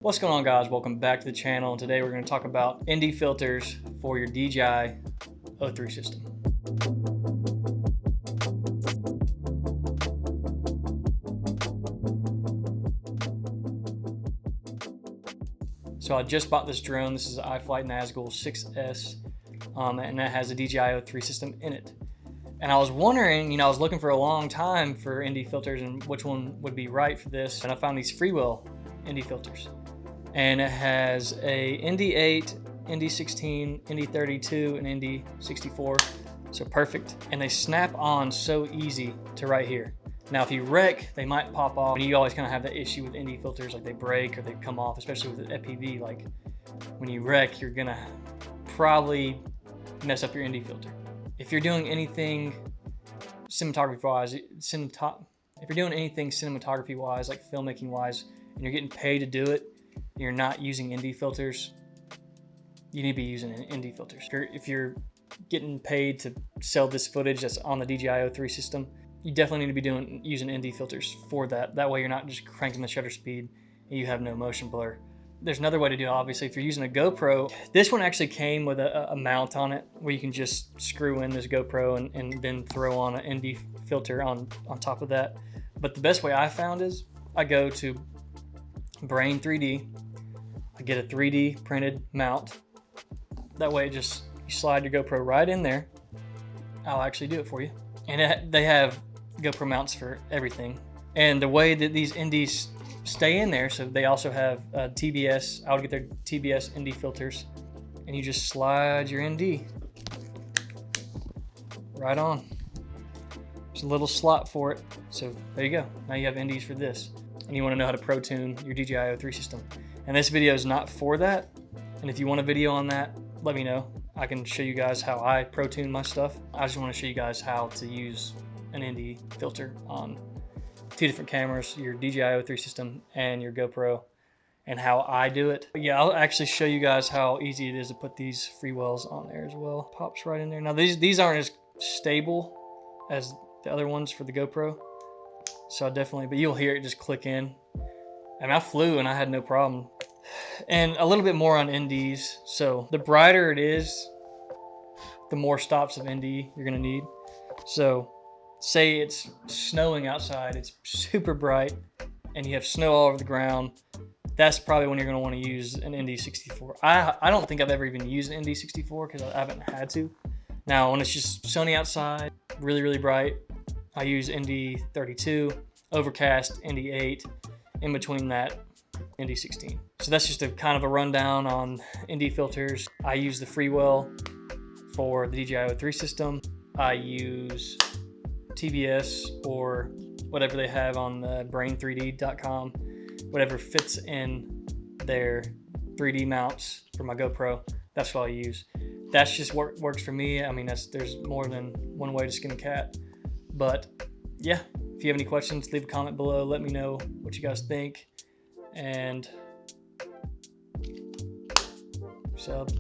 What's going on, guys? Welcome back to the channel. And today we're going to talk about ND filters for your Dji O3 system. So I just bought this drone. This is an iFlight Nazgul 6S, and that has a Dji O3 system in it. And I was wondering, I was looking for a long time for ND filters and which one would be right for this. And I found these freewheel ND filters. And it has a ND8, ND16, ND32, and ND64. So perfect. And they snap on so easy to right here. Now, if you wreck, they might pop off. And you always kind of have that issue with ND filters, like they break or they come off, especially with the FPV. Like when you wreck, you're gonna probably mess up your ND filter. If you're doing anything cinematography-wise, if you're doing anything cinematography-wise, like filmmaking-wise, and you're getting paid to do it, and you're not using ND filters, you need to be using ND filters. If you're getting paid to sell this footage that's on the Dji O3 system, you definitely need to be using ND filters for that. That way you're not just cranking the shutter speed and you have no motion blur. There's another way to do it, obviously. If you're using a GoPro, this one actually came with a mount on it where you can just screw in this GoPro and then throw on an ND filter on top of that. But the best way I found is I go to Brain 3D, I get a 3D printed mount. That way you slide your GoPro right in there. I'll actually do it for you. And they have GoPro mounts for everything. And the way that these NDs stay in there, so they also have TBS. I would get their TBS ND filters, and you just slide your ND right on. There's a little slot for it. So there you go. Now you have NDs for this. And you want to know how to pro tune your Dji O3 system. And this video is not for that. And if you want a video on that, let me know. I can show you guys how I pro tune my stuff. I just want to show you guys how to use an ND filter on two different cameras, your Dji O3 system and your GoPro, and how I do it. But yeah, I'll actually show you guys how easy it is to put these freewheels on there as well. Pops right in there. Now these aren't as stable as the other ones for the GoPro. So but you'll hear it just click in. And I flew and I had no problem. And a little bit more on NDs. So the brighter it is, the more stops of ND you're gonna need. So say it's snowing outside, it's super bright, and you have snow all over the ground. That's probably when you're gonna wanna use an ND64. I don't think I've ever even used an ND64 because I haven't had to. Now, when it's just sunny outside, really, really bright, I use ND32, overcast, ND8, in between that, ND16. So that's just a kind of a rundown on ND filters. I use the freewheel for the Dji O3 system. I use TBS or whatever they have on the brain3d.com, whatever fits in their 3D mounts for my GoPro. That's what I use. That's just works for me. I mean, there's more than one way to skin a cat. But yeah, if you have any questions, leave a comment below. Let me know what you guys think. And sub.